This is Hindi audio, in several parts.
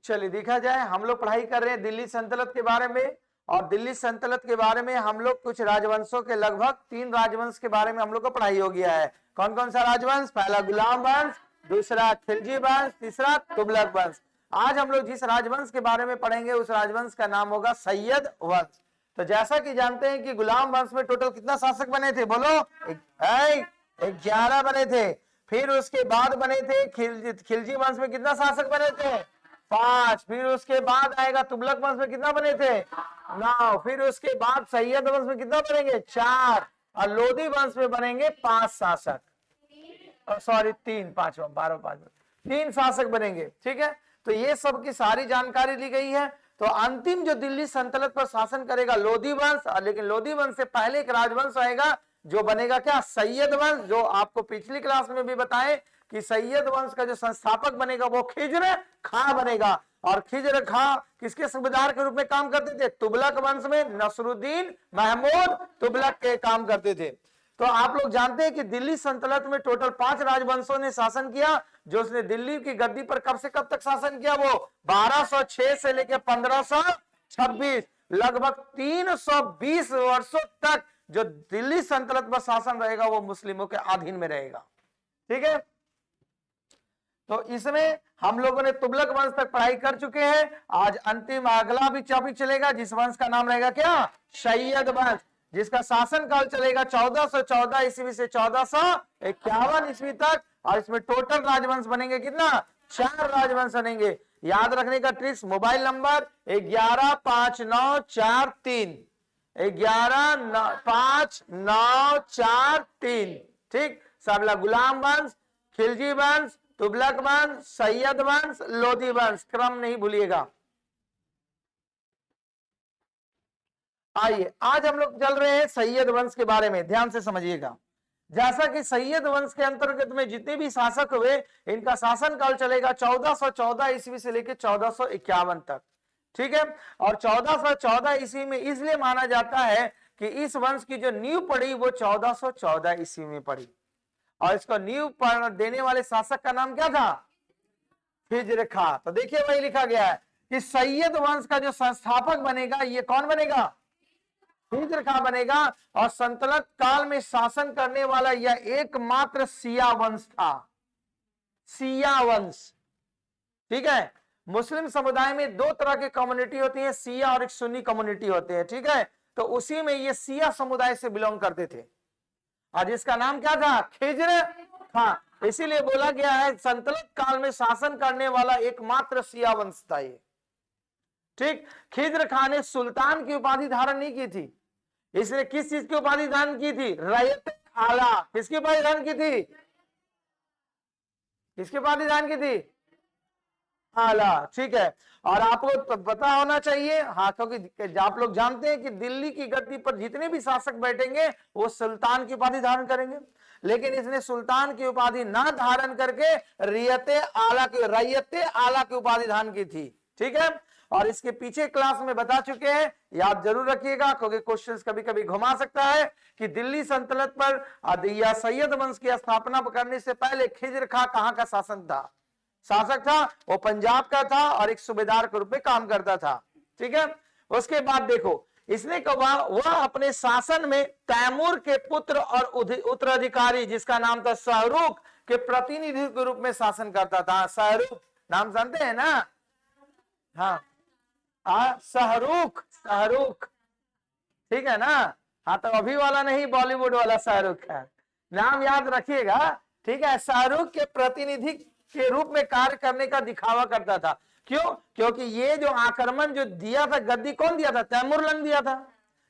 चलिए देखा जाए, हम लोग पढ़ाई कर रहे हैं दिल्ली सल्तनत के बारे में, और दिल्ली सल्तनत के बारे में हम लोग कुछ राजवंशों के लगभग 3 राजवंश के बारे में हम लोग को पढ़ाई हो गया है। कौन कौन सा राजवंश? पहला गुलाम वंश, दूसरा खिलजी वंश, तीसरा तुगलक वंश। आज हम लोग जिस राजवंश के बारे में पढ़ेंगे उस राजवंश का नाम होगा सैयद वंश। तो जैसा कि जानते हैं कि गुलाम वंश में टोटल कितना शासक बने थे? बोलो। 11 बने थे। फिर उसके बाद बने थे खिलजी वंश में कितना शासक बने थे? 5। फिर उसके बाद आएगा तुगलक वंश में कितना बने थे? 9। फिर उसके बाद सैयद वंश में कितना बनेंगे? 4। और लोधी वंश में बनेंगे 5 शासक, सॉरी 3, 5, 12, 5, 3 शासक बनेंगे। ठीक है, तो ये सब की सारी जानकारी ली गई है। तो अंतिम जो दिल्ली सल्तनत पर शासन करेगा लोधी वंश, लेकिन लोधी वंश से पहले एक राजवंश आएगा जो बनेगा क्या? सैयद वंश। जो आपको पिछली क्लास में भी बताए कि सैयद वंश का जो संस्थापक बनेगा वो खिज्र खां बनेगा। और खिज्र खां किसके सूबेदार के रूप में काम करते थे? तुगलक वंश में नसरुद्दीन महमूद तुगलक के काम करते थे। तो आप लोग जानते हैं कि दिल्ली सल्तनत में टोटल 5 राजवंशों ने शासन किया। जो उसने दिल्ली की गद्दी पर कब से कब तक शासन किया? वो 1206 से लेकर 1526, लगभग 320 वर्षों तक जो दिल्ली सल्तनत पर शासन रहेगा वो मुस्लिमों के अधीन में रहेगा। ठीक है, तो इसमें हम लोगों ने तुगलक वंश तक पढ़ाई कर चुके हैं। आज अंतिम अगला भी टॉपिक चलेगा जिस वंश का नाम रहेगा क्या? सैयद वंश, जिसका शासन काल चलेगा 1414 ईस्वी से 1451 ईस्वी तक। और इसमें टोटल राजवंश बनेंगे कितना? 4 राजवंश बनेंगे। याद रखने का ट्रिक्स, मोबाइल नंबर 115943, 115943। ठीक, सबला गुलाम वंश, खिलजी वंश, तुगलक वंश, सैयद वंश, लोधी वंश, क्रम नहीं भूलिएगा। आइए आज हम लोग चल रहे हैं सैयद वंश के बारे में, ध्यान से समझिएगा। जैसा कि सैयद वंश के अंतर्गत में जितने भी शासक हुए इनका शासन काल चलेगा 1414 ईस्वी से लेकर 1451 तक। ठीक है, और 1414 ईस्वी में इसलिए माना जाता है कि इस वंश की जो नींव पड़ी वो 1414 ईस्वी में पड़ी। और इसको नींव देने वाले शासक का नाम क्या था? खिज्र खां। तो देखिए वही लिखा गया है कि सैयद वंश का जो संस्थापक बनेगा ये कौन बनेगा? खिज्र खां बनेगा। और सल्तनत काल में शासन करने वाला यह एकमात्र शिया वंश था, शिया वंश। ठीक है, मुस्लिम समुदाय में 2 तरह की कम्युनिटी होती है, शिया और एक सुन्नी कम्युनिटी होते हैं। ठीक है, तो उसी में ये शिया समुदाय से बिलोंग करते थे। और इसका नाम क्या था? खिज्र खां। इसीलिए बोला गया है सल्तनत काल में शासन करने वाला एकमात्र शिया वंश था ये। ठीक, खिज्र खां ने सुल्तान की उपाधि धारण नहीं की थी। इसने किस चीज की उपाधि धारण की थी? रैयत आला। किसकी उपाधि धारण की थी? किसकी उपाधि धारण की थी? आला। ठीक है, और आपको पता होना चाहिए, हाँ, क्योंकि आप लोग जानते हैं कि दिल्ली की गद्दी पर जितने भी शासक बैठेंगे वो सुल्तान की उपाधि धारण करेंगे। लेकिन इसने सुल्तान की उपाधि ना धारण करके रैयत आला की उपाधि धारण की थी। ठीक है, और इसके पीछे क्लास में बता चुके हैं, याद जरूर रखिएगा क्योंकि क्वेश्चंस कभी कभी घुमा सकता है कि दिल्ली सल्तनत पर या सैयद वंश की स्थापना करने से पहले खिज्र खां कहां का शासक था? वो पंजाब का था और एक सूबेदार के रूप में काम करता था। ठीक है, उसके बाद देखो इसने कहा वह अपने शासन में तैमूर के पुत्र और उत्तराधिकारी जिसका नाम था शाहरुख के प्रतिनिधि के रूप में शासन करता था। शाहरुख नाम जानते हैं ना? हाँ, शाहरुख। ठीक है ना? हाँ, तो अभी वाला नहीं, बॉलीवुड वाला शाहरुख है, नाम याद रखिएगा। ठीक है, शाहरुख के प्रतिनिधि के रूप में कार्य करने का दिखावा करता था। क्यों? क्योंकि ये जो आक्रमण जो दिया था गद्दी कौन दिया था? तैमूर लंग दिया था।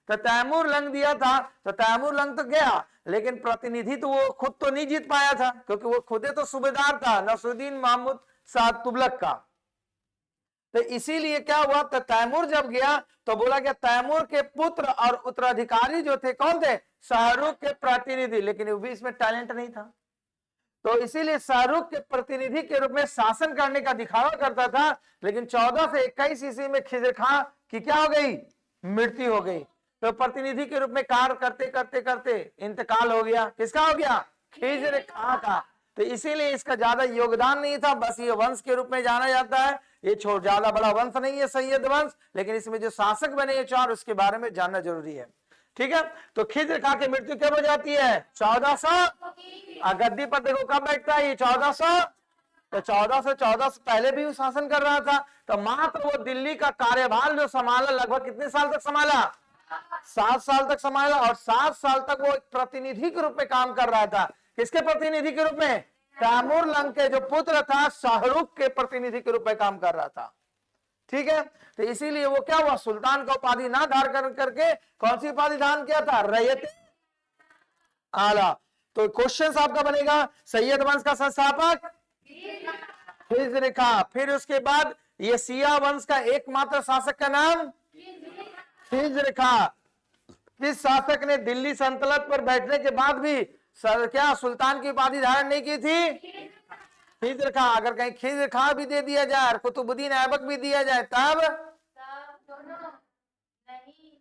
तो तैमूर लंग दिया था, तो तैमूर लंग तो गया लेकिन प्रतिनिधि तो वो खुद तो नहीं जीत पाया था क्योंकि वो खुदे तो सूबेदार था नसरुद्दीन महमूद शाह तुगलक का। तो इसीलिए क्या हुआ? तो तैमूर जब गया तो बोला गया तैमूर के पुत्र और उत्तराधिकारी जो थे कौन थे? शाहरुख के प्रतिनिधि। लेकिन वो भी इसमें टैलेंट नहीं था, तो इसीलिए शाहरुख के प्रतिनिधि के रूप में शासन करने का दिखावा करता था। लेकिन 14 से 21 ईस्वी में खिज्र खां की क्या हो गई? मृत्यु हो गई। तो प्रतिनिधि के रूप में कार्य करते करते करते इंतकाल हो गया। किसका हो गया? खिज्र खां का। तो इसीलिए इसका ज्यादा योगदान नहीं था, बस ये वंश के रूप में जाना जाता है। ये ज्यादा बड़ा वंश नहीं है सैयद वंश, लेकिन इसमें जो शासक बने ये 4 उसके बारे में जानना जरूरी है। ठीक है, तो खिज्र खां की मृत्यु कब हो जाती है? 1400। गद्दी पर देखो कब बैठता है ये? 1400। तो 1414 से पहले भी वो शासन कर रहा था। तो मात्र वो दिल्ली का कार्यभार जो संभाला, लगभग कितने साल तक संभाला? 7 साल तक संभाला। और 7 साल तक वो एक प्रतिनिधि के रूप में काम कर रहा था। किसके प्रतिनिधि के रूप में? तैमूर लंग के जो पुत्र था शाहरुख के प्रतिनिधि के रूप में काम कर रहा था। ठीक है, तो इसीलिए वो क्या हुआ? सुल्तान का उपाधि ना धारण करके कौन सी उपाधि धारण किया था? रैयत आला। तो क्वेश्चन आपका बनेगा, सैयद वंश का संस्थापक खिज्र खां। फिर उसके बाद ये शिया वंश का एकमात्र शासक का नाम खिज्र खां। किस शासक ने दिल्ली सल्तनत पर बैठने के बाद भी क्या सुल्तान की उपाधि धारण नहीं की थी? खिज्र खां। अगर कहीं खिज्र खां भी दे दिया जाए और कुतुबुद्दीन ऐबक भी दिया जाए तब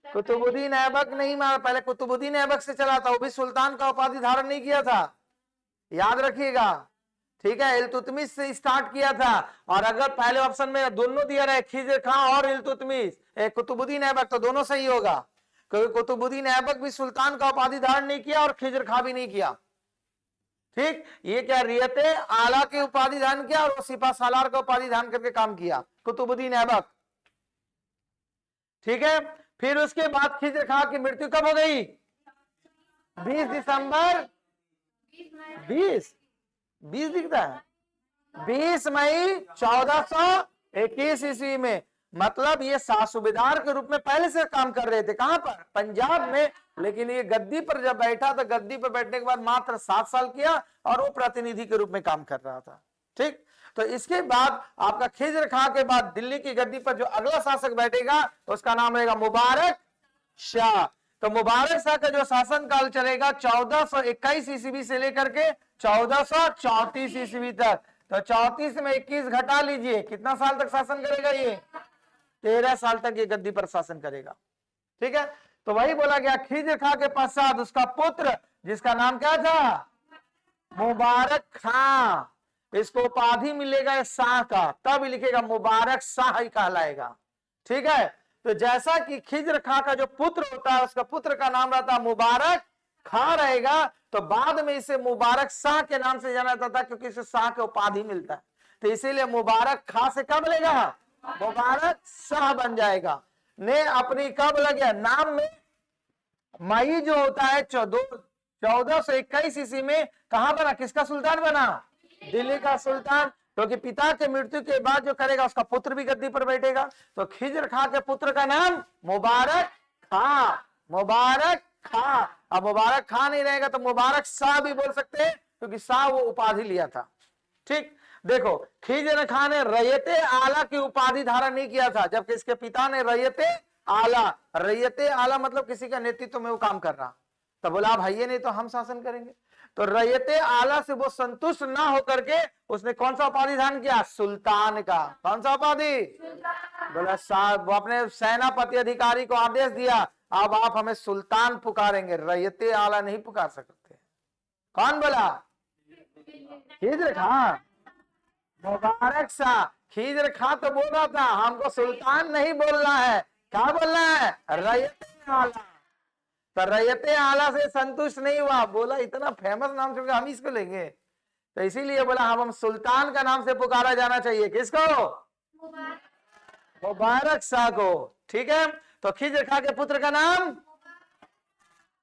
कुतुबुद्दीन ऐबक नहीं माना। पहले कुतुबुद्दीन ऐबक से चला था, वो भी सुल्तान का उपाधि धारण नहीं किया था, याद रखिएगा। ठीक है, इल्तुतमिश से स्टार्ट किया था। और अगर पहले ऑप्शन में दोनों दिया रहे, खिज्र खां और इल्तुतमिश, कुतुबुद्दीन ऐबक, तो दोनों सही होगा, क्योंकि कुतुबुद्दीन ऐबक भी सुल्तान का उपाधि धारण नहीं किया और खिज्र खां भी नहीं किया। ठीक, ये क्या रियते आला की उपाधि धारण किया और वो सिपा सालार का उपाधि धारण करके काम किया, कुतुबुद्दीन ऐबक। ठीक है, फिर उसके बाद खिज्र खां की मृत्यु कब हो गई? 20 दिसंबर 20 दिखता है 20 मई 1421 ईस्वी में। मतलब ये सूबेदार के रूप में पहले से काम कर रहे थे। कहां पर? पंजाब में। लेकिन ये गद्दी पर जब बैठा तो गद्दी पर बैठने के बाद मात्र 7 साल किया और वो प्रतिनिधि के रूप में काम कर रहा था। ठीक, तो इसके बाद आपका खिज्र खां के बाद दिल्ली की गद्दी पर जो अगला शासक बैठेगा उसका नाम रहेगा मुबारक शाह। तो मुबारक शाह का जो शासन काल चलेगा 1421 ईस्वी से लेकर के 1434 ईस्वी तक। तो 34 में 21 घटा लीजिए, कितना साल तक शासन करेगा ये? 13 साल तक ये गद्दी पर शासन करेगा। ठीक है, तो वही बोला गया खिज्र खां के पश्चात उसका पुत्र जिसका नाम क्या था? मुबारक खां। इसको उपाधि मिलेगा शाह का, तब लिखेगा मुबारक शाह ही कहलाएगा। ठीक है, तो जैसा कि खिज्र खां का जो पुत्र होता है उसका पुत्र का नाम रहता है मुबारक खां रहेगा, तो बाद में इसे मुबारक शाह के नाम से जाना जाता था, क्योंकि इसे शाह के उपाधि मिलता है। तो इसीलिए मुबारक खां से कब लेगा? मुबारक शाह बन जाएगा। ने अपनी कब लगे नाम में मई जो होता है 1421 ईस्वी में कहां बना? किसका सुल्तान बना? दिल्ली का सुल्तान। क्योंकि पिता के मृत्यु के बाद जो करेगा उसका पुत्र भी गद्दी पर बैठेगा। तो खिज्र खां के पुत्र का नाम मुबारक खां। मुबारक खां। अब मुबारक खां नहीं रहेगा तो मुबारक शाह भी बोल सकते हैं, क्योंकि शाह वो उपाधि लिया था। ठीक, देखो खिज्र खां ने रैयते आला की उपाधि धारण नहीं किया था, जबकि इसके पिता ने रैयते आला। रैयते आला मतलब किसी का नेतृत्व में वो काम कर रहा। तो बोला आप है नहीं तो हम शासन करेंगे। तो रैयते आला से वो संतुष्ट ना होकर के उसने कौन सा उपाधि धारण किया? सुल्तान का। कौन सा उपाधि? बोला साहब, वो अपने सेनापति अधिकारी को आदेश दिया, अब आप हमें सुल्तान पुकारेंगे, रैयते आला नहीं पुकार सकते। कौन बोला? खिज्र खां। मुबारक शाह। खिज्र खां तो बोल रहा था हमको सुल्तान नहीं बोलना है, क्या बोलना है? रैयते आला। तो रैयते आला से संतुष्ट नहीं हुआ, बोला इतना फेमस नाम सुनकर हम इसको लेंगे। तो इसीलिए बोला हम सुल्तान का नाम से पुकारा जाना चाहिए। किसको? मुबारक शाह को। ठीक है, तो खिज्र खां के पुत्र का नाम?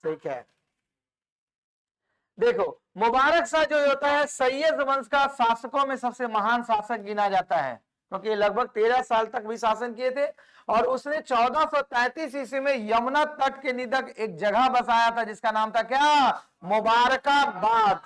ठीक है, देखो मुबारक शाह जो होता है सैयद वंश का शासकों में सबसे महान शासक गिना जाता है, क्योंकि लगभग 13 साल तक भी शासन किए थे। और उसने 1433 ईस्वी में यमुना तट के निकट एक जगह बसाया था जिसका नाम था क्या? मुबारकाबाद।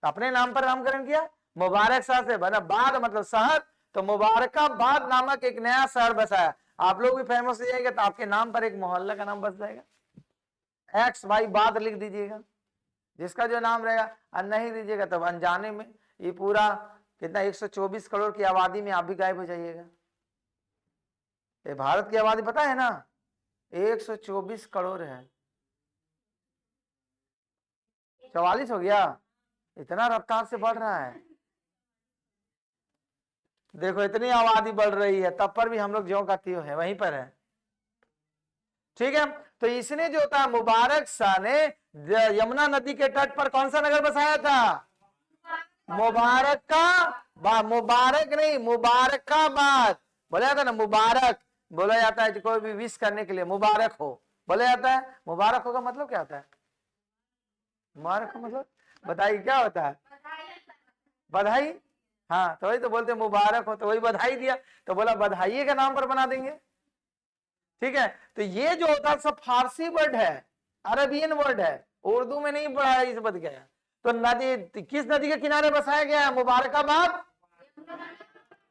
अपने नाम पर नामकरण किया, मुबारक शाह से बना, बाद मतलब शहर, तो मुबारकाबाद नामक एक नया शहर बसाया। आप लोग भी फेमस हो जाएंगे तो आपके नाम पर एक मोहल्ला का नाम बस जाएगा। एक्स वाई बाद लिख दीजिएगा, जिसका जो नाम रहेगा। और नहीं दीजिएगा तब अनजाने में ये पूरा कितना 124 करोड़ की आबादी में आप भी गायब हो जाइएगा। ये भारत की आबादी पता है ना 124 करोड़ है। 44 हो गया, इतना रफ्तार से बढ़ रहा है। देखो इतनी आबादी बढ़ रही है तब पर भी हम लोग ज्यों का त्यों है, वहीं पर है। ठीक है, तो इसने जो था मुबारक शाह ने यमुना नदी के तट पर कौन सा नगर बसाया था? मुबारक का, मुबारक नहीं मुबारकाबाद बोला जाता है ना, मुबारक बोला जाता है कोई भी विश करने के लिए मुबारक हो बोला जाता है। मुबारक हो का मतलब क्या होता है? मुबारक का मतलब बताइए क्या होता है? बधाई। हाँ तो वही तो बोलते मुबारक हो, तो वही बधाई दिया, तो बोला बधाई के नाम पर बना देंगे। ठीक है, तो ये जो होता है सब फारसी वर्ड है, अरबियन वर्ड है, उर्दू में नहीं पढ़ा इस बद गया। तो नदी किस नदी के किनारे बसाया गया है? मुबारकाबाद,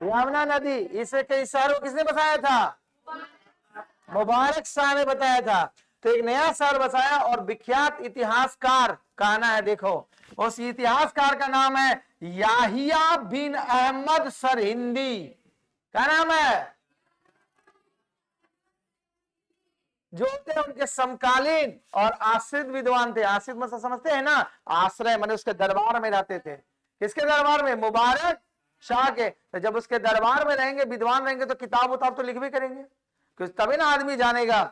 यमुना नदी। इस शहर को किसने बसाया था? मुबारक शाह ने बताया था। तो एक नया शहर बसाया और विख्यात इतिहासकार कहना है, देखो उस इतिहासकार का नाम है याहिया बिन अहमद सरहिंदी। क्या नाम है? जो थे उनके समकालीन और आश्रित विद्वान थे। आश्रित मतलब समझते हैं ना, आश्रय माने उसके दरबार में रहते थे। किसके दरबार में? मुबारक शाह के। तो जब उसके दरबार में रहेंगे, विद्वान रहेंगे, तो किताब उताब तो लिख भी करेंगे, कुछ तभी ना आदमी जानेगा।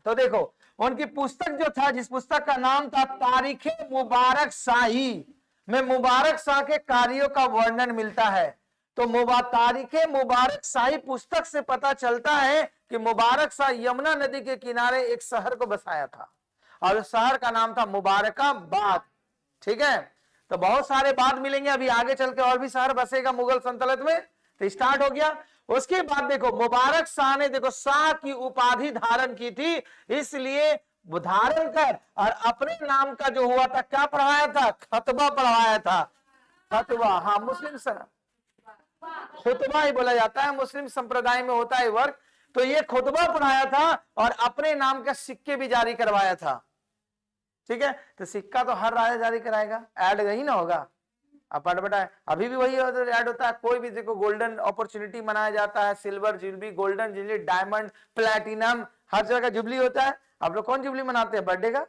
तो देखो उनकी पुस्तक जो था, जिस पुस्तक का नाम था तारीखे मुबारक शाही, में मुबारक शाह के कार्यों का वर्णन मिलता है। तो तारीखे मुबारक शाही पुस्तक से पता चलता है कि मुबारक शाह यमुना नदी के किनारे एक शहर को बसाया था और उस शहर का नाम था मुबारकाबाद। ठीक है, तो बहुत सारे बाद मिलेंगे, अभी आगे चल के और भी शहर बसेगा मुगल सल्तनत में। तो स्टार्ट हो गया। उसके बाद देखो मुबारक शाह ने देखो शाह की उपाधि धारण की थी, इसलिए वो धारण कर और अपने नाम का जो हुआ था क्या पढ़वाया था? खतबा पढ़वाया था। खतबा, हाँ मुस्लिम खुतबा ही बोला जाता है, मुस्लिम संप्रदाय में होता है वर्ग। तो ये खुतबा पढ़ाया था और अपने नाम का सिक्के भी जारी करवाया था। ठीक है, तो सिक्का तो हर राजा जारी कराएगा, ऐड नहीं ना होगा। अब बताए अभी भी वही ऐड होता है। कोई भी देखो गोल्डन अपॉर्चुनिटी मनाया जाता है, silver jubilee, golden jubilee, diamond, platinum, हर जगह जुबली होता है। आप लोग कौन जुबली मनाते हैं? बर्थडे का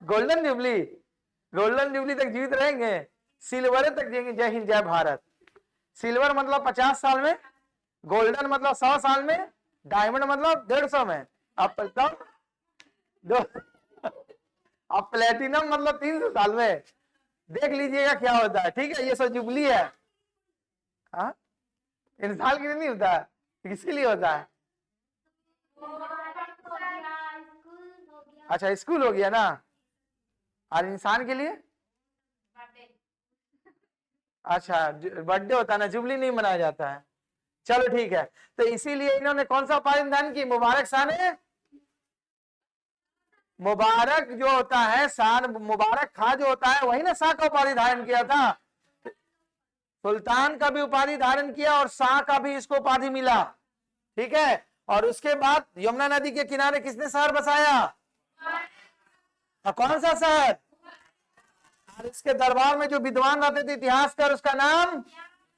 गोल्डन जुबली। गोल्डन जुबली तक जीवित रहेंगे, सिल्वर तक जिएंगे। जय हिंद जय भारत। सिल्वर मतलब 50 साल में, गोल्डन मतलब 100 साल में, डायमंड मतलब 150 में, अब दो अब प्लेटिनम मतलब 300 साल में। देख लीजिएगा क्या होता है। ठीक है, ये सब जुबली है। हाँ, इंसान के लिए नहीं होता है, किसके लिए होता है? अच्छा स्कूल हो गया ना, और इंसान के लिए अच्छा बर्थडे होता है ना, जुबली नहीं मनाया जाता है। चलो ठीक है, तो इसीलिए इन्होंने कौन सा उपाधि धारण की? मुबारक शाह ने। मुबारक जो होता है शाह, मुबारक खां जो होता है वही ना शाह का उपाधि धारण किया था। सुल्तान का भी उपाधि धारण किया और शाह का भी इसको उपाधि मिला। ठीक है, और उसके बाद यमुना नदी के किनारे किसने शहर बसाया? कौन सा शहर? और इसके दरबार में जो विद्वान रहते थे इतिहासकार, उसका नाम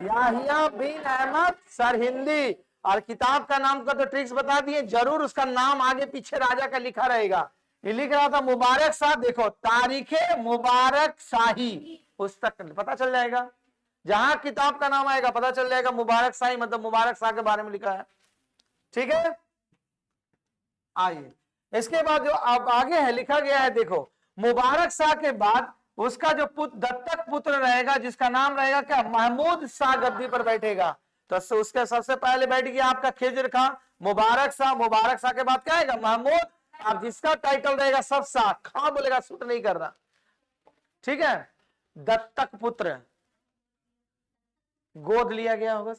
याहिया बिन अहमद सरहिंदी। और किताब का नाम का तो ट्रिक्स बता दिए, जरूर उसका नाम आगे पीछे राजा का लिखा रहेगा। ये लिख रहा था मुबारक शाह, देखो तारीखे मुबारक शाही पुस्तक पता चल जाएगा, जहां किताब का नाम आएगा पता चल जाएगा मुबारक शाही मतलब मुबारक शाह के बारे में लिखा है। ठीक है, आइए इसके बाद जो अब आगे है लिखा गया है, देखो मुबारक शाह के बाद उसका जो पुत्र दत्तक पुत्र रहेगा, जिसका नाम रहेगा क्या? महमूद शाह गद्दी पर बैठेगा। तो उसके सबसे पहले बैठ गया आपका खिज्र खां, मुबारक शाह। मुबारक शाह के बाद क्या आएगा? महमूद। अब जिसका टाइटल रहेगा सब शाह, खां बोलेगा सूट नहीं कर रहा। ठीक है, दत्तक पुत्र गोद लिया गया होगा,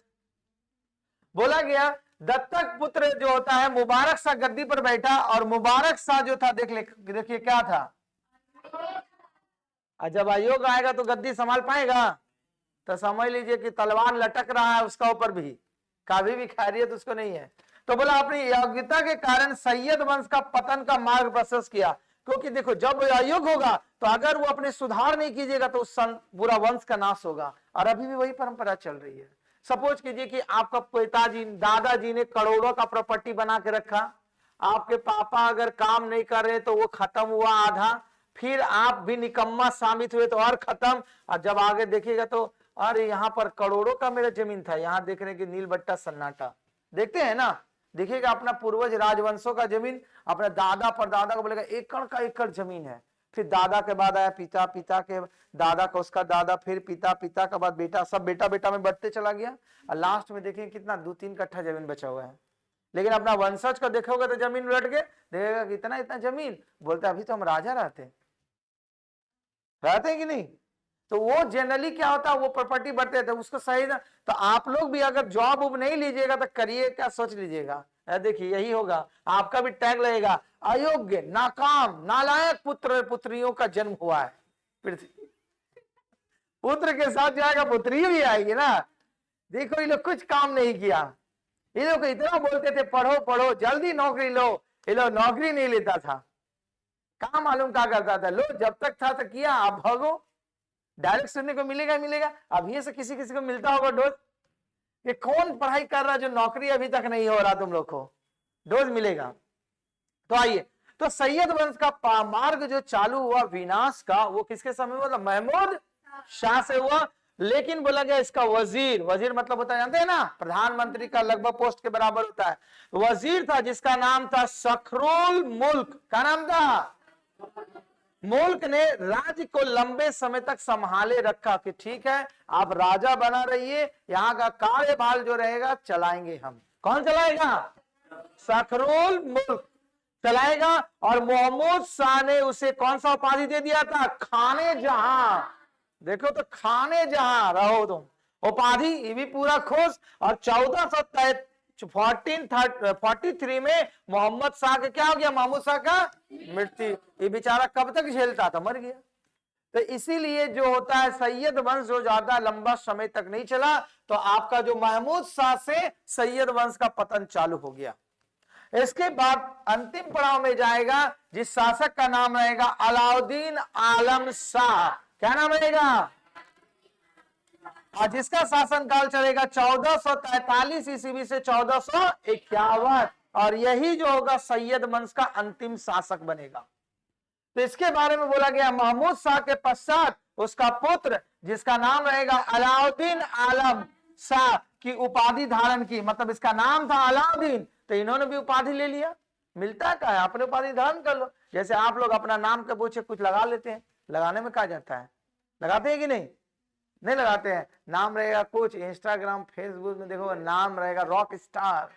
बोला गया दत्तक पुत्र जो होता है मुबारक शाह गद्दी पर बैठा। और मुबारक शाह जो था देखिए क्या था, जब अयोग आएगा तो गद्दी संभाल पाएगा? तो समझ लीजिए कि तलवार लटक रहा है उसका ऊपर भी, कभी भी खैरियत उसको नहीं है। तो बोला अपनी योग्यता के कारण सैयद वंश का पतन का मार्ग प्रशस्त किया। क्योंकि देखो जब अयोग होगा तो अगर वो अपने सुधार नहीं कीजिएगा तो उस पूरा वंश का नाश होगा। और अभी भी वही परंपरा चल रही है। सपोज कीजिए कि आपका पिताजी दादाजी ने करोड़ों का प्रॉपर्टी बना के रखा, आपके पापा अगर काम नहीं कर रहे तो वो खत्म हुआ आधा, फिर आप भी निकम्मा साबित हुए तो और खत्म। और जब आगे देखिएगा तो अरे यहाँ पर करोड़ों का मेरा जमीन था, यहाँ देख रहे हैं कि नील बट्टा सन्नाटा। देखते हैं ना, देखिएगा अपना पूर्वज राजवंशों का जमीन, अपना दादा परदादा को बोलेगा एकड़ का एकड़ जमीन है, फिर दादा के बाद आया पिता, पिता के दादा का उसका दादा, फिर पिता, पिता के बाद बेटा, सब बेटा बेटा में बढ़ते चला गया, और लास्ट में देखें कितना 2-3 कट्ठा जमीन बचा हुआ है। लेकिन अपना वंशज को देखोगे तो जमीन उलट के देखेगा कितना इतना जमीन, बोलते अभी तो हम राजा रहते हैं कि नहीं। तो वो जनरली क्या होता है, वो प्रॉपर्टी बढ़ते थे उसको सही ना। तो आप लोग भी अगर जॉब उब नहीं लीजिएगा तो करिए क्या, सोच लीजिएगा। देखिए यही होगा, आपका भी टैग लगेगा अयोग्य, नाकाम, नालायक पुत्र पुत्रियों का जन्म हुआ है पृथ्वी। पुत्र के साथ जाएगा पुत्री भी आएगी ना। देखो ये लोग कुछ काम नहीं किया, ये लोग इतना बोलते थे पढ़ो पढ़ो जल्दी नौकरी लो, ये लोग नौकरी नहीं लेता था। काम मालूम क्या करता था, लो जब तक था तो किया, आप भागो, डायरेक्ट सुनने को मिलेगा मिलेगा। अभी से किसी किसी को मिलता होगा डोज, कि कौन पढ़ाई कर रहा जो नौकरी अभी तक नहीं हो रहा, तुम लोग को डोज मिलेगा। तो आइए, तो सैयद वंश का मार्ग जो चालू हुआ विनाश का, वो किसके समय हुआ? महमूद शाह से हुआ। लेकिन बोला गया इसका वजीर, वजीर मतलब होता है जानते हैं ना, प्रधानमंत्री का लगभग पोस्ट के बराबर होता है। वजीर था जिसका नाम था सखरुल मुल्क। क्या नाम था? मुल्क ने राज्य को लंबे समय तक संभाले रखा कि ठीक है आप राजा बना रहिए, यहाँ का कार्यभार जो रहेगा चलाएंगे हम। कौन चलाएगा? सखरुल मुल्क चलाएगा। और मोहम्मद शाह ने उसे कौन सा उपाधि दे दिया था? खाने जहां। देखो तो खाने जहां रहो तुम, उपाधि ये भी पूरा खुश। और 1443 में मोहम्मद शाह का क्या हो गया? महमूद शाह का मृत्यु। ये बेचारा कब तक झेलता था? मर गया। तो इसीलिए जो होता है सैयद वंश जो ज्यादा लंबा समय तक नहीं चला, तो आपका जो महमूद शाह से सैयद वंश का पतन चालू हो गया। इसके बाद अंतिम पड़ाव में जाएगा जिस शासक का नाम रहेगा अलाउद्दीन आलम शाह। क्या नाम रहेगा? और जिसका शासनकाल चलेगा 1443 ईस्वी से 1451, और यही जो होगा सैयद वंश का अंतिम शासक बनेगा। तो इसके बारे में बोला गया महमूद शाह के पश्चात उसका पुत्र जिसका नाम रहेगा अलाउद्दीन आलम शाह की उपाधि धारण की, मतलब इसका नाम था अलाउद्दीन, तो इन्होंने भी उपाधि ले लिया। मिलता क्या है, अपने उपाधि धारण कर लो। जैसे आप लोग अपना नाम के पूछे कुछ लगा लेते हैं, लगाने में कहा जाता है, लगाते हैं कि नहीं? नहीं लगाते हैं। नाम रहेगा कुछ, इंस्टाग्राम फेसबुक में देखो नाम रहेगा रॉक स्टार,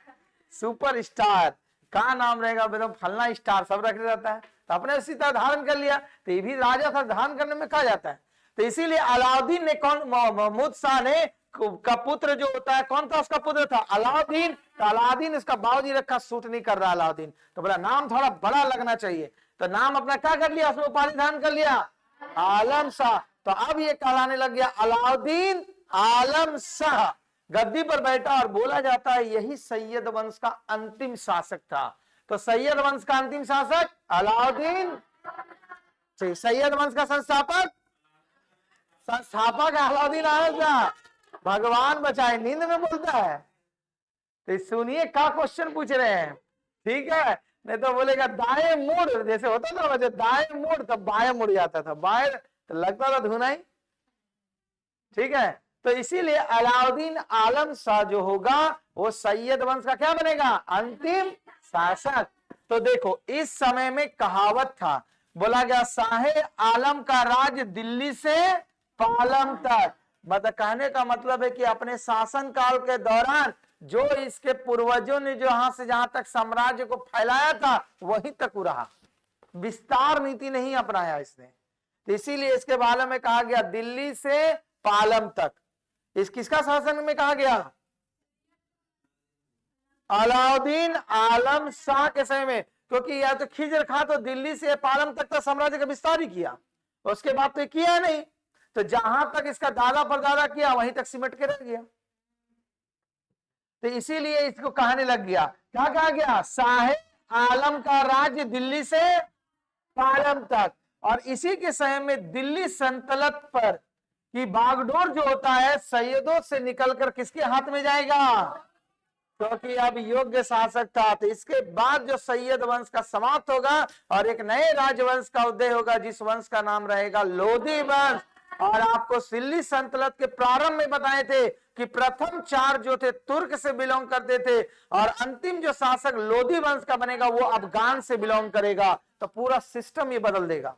सुपर स्टार, का नाम रहेगा एकदम फलना स्टार, सब रख जाता है। तो अपने उसी तरह धारण कर लिया, तो ये भी राजा था, धारण करने में कहा जाता है। तो इसीलिए अलाउद्दीन ने कौन, महमूद शाह ने का पुत्र जो होता है, कौन था उसका पुत्र था? अलाउद्दीन। तो अलाउद्दीन इसका बाबूजी रखा, सूट नहीं कर रहा अलाउद्दीन, तो बोला नाम थोड़ा बड़ा लगना चाहिए, तो नाम अपना क्या कर लिया? उसमें उपाधि धारण कर लिया आलम शाह। तो अब ये कहलाने लग गया अलाउद्दीन आलम शाह। गद्दी पर बैठा और बोला जाता है यही सैयद वंश का अंतिम शासक था। तो सैयद वंश का अंतिम शासक अलाउद्दीन, सैयद वंश का संस्थापक अलाउद्दीन आलम शाह। भगवान बचाए, नींद में बोलता है। तो सुनिए क्या क्वेश्चन पूछ रहे हैं, ठीक है? नहीं तो बोलेगा दाएं मुड़, जैसे होता था वैसे दाएं मुड़, तो बाएं मुड़ जाता था, बाएं तो लगता था धुनाई, ठीक है? तो इसीलिए अलाउद्दीन आलम शाह जो होगा वो सैयद वंश का क्या बनेगा? अंतिम शासक। तो देखो इस समय में कहावत था, बोला गया शाहे आलम का राज दिल्ली से पालम तक। मतलब कहने का मतलब है कि अपने शासन काल के दौरान जो इसके पूर्वजों ने जो यहां से जहां तक साम्राज्य को फैलाया था वहीं तक रहा, विस्तार नीति नहीं अपनाया इसने। तो इसीलिए इसके बारे में कहा गया दिल्ली से पालम तक। इस किसका शासन में कहा गया? अलाउद्दीन आलम शाह के समय में, क्योंकि या तो खिजर खा तो दिल्ली से पालम तक तो साम्राज्य का विस्तार ही किया, उसके बाद तो किया नहीं। तो जहां तक इसका दादा परदादा किया वहीं तक सिमट के रह गया। तो इसीलिए इसको कहने लग गया, क्या कहा गया? शाहे आलम का राज्य दिल्ली से पालम तक। और इसी के समय में दिल्ली सल्तनत पर की बागडोर जो होता है सैयदों से निकलकर किसके हाथ में जाएगा? क्योंकि अब योग्य शासक था। तो इसके बाद जो सैयद वंश का समाप्त होगा और एक नए राजवंश का उदय होगा जिस वंश का नाम रहेगा लोधी वंश। और आपको दिल्ली सल्तनत के प्रारंभ में बताए थे कि प्रथम 4 जो थे तुर्क से बिलोंग करते थे और अंतिम जो शासक लोधी वंश का बनेगा वो अफगान से बिलोंग करेगा। तो पूरा सिस्टम ये बदल देगा।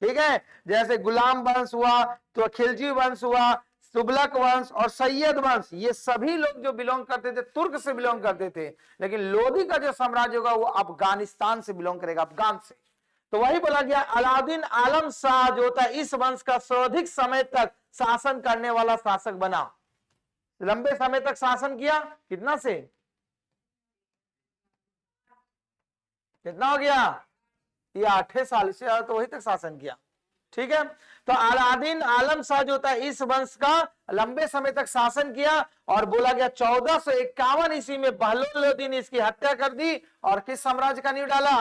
ठीक है, जैसे गुलाम वंश हुआ, तो खिलजी वंश हुआ, तुगलक वंश और सैयद वंश, ये सभी लोग जो बिलोंग करते थे तुर्क से बिलोंग करते थे, लेकिन लोधी का जो साम्राज्य होगा वो अफगानिस्तान से बिलोंग करेगा, अफगान से। तो वही बोला गया अलाउद्दीन आलम शाह जो था इस वंश का सर्वाधिक समय तक शासन करने वाला शासक बना। लंबे समय तक शासन किया, कितना से कितना हो गया, ये 8 साल से तो वही तक शासन किया। ठीक है, तो अलाउद्दीन आलम शाह जो था इस वंश का लंबे समय तक शासन किया और बोला गया 1451 ईस्वी में बहलोल लोदी ने इसकी हत्या कर दी और किस साम्राज्य का नींव डाला,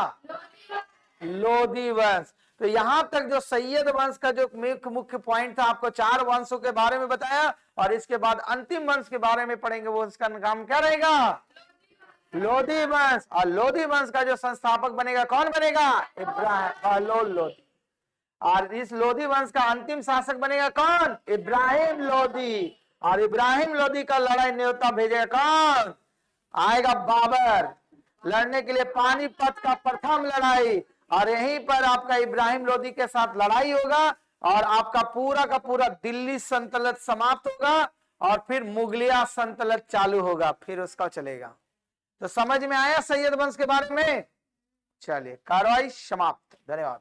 लोधी वंश। तो यहां तक जो सैयद वंश का जो मुख्य पॉइंट था, आपको 4 वंशों के बारे में बताया और इसके बाद अंतिम वंश के बारे में पढ़ेंगे, वो उसका नाम क्या रहेगा, लोधी वंश। और लोधी वंश का जो संस्थापक बनेगा कौन बनेगा, बहलोल लोदी। और इस लोधी वंश का अंतिम शासक बनेगा कौन, इब्राहिम लोदी। और इब्राहिम लोदी का लड़ाई न्योता भेजेगा कौन, आएगा बाबर लड़ने के लिए पानीपत का प्रथम लड़ाई। और यहीं पर आपका इब्राहिम लोदी के साथ लड़ाई होगा और आपका पूरा का पूरा दिल्ली सल्तनत समाप्त होगा और फिर मुगलिया सल्तनत चालू होगा, फिर उसका चलेगा। तो समझ में आया सैयद वंश के बारे में। चलिए, कार्रवाई समाप्त। धन्यवाद।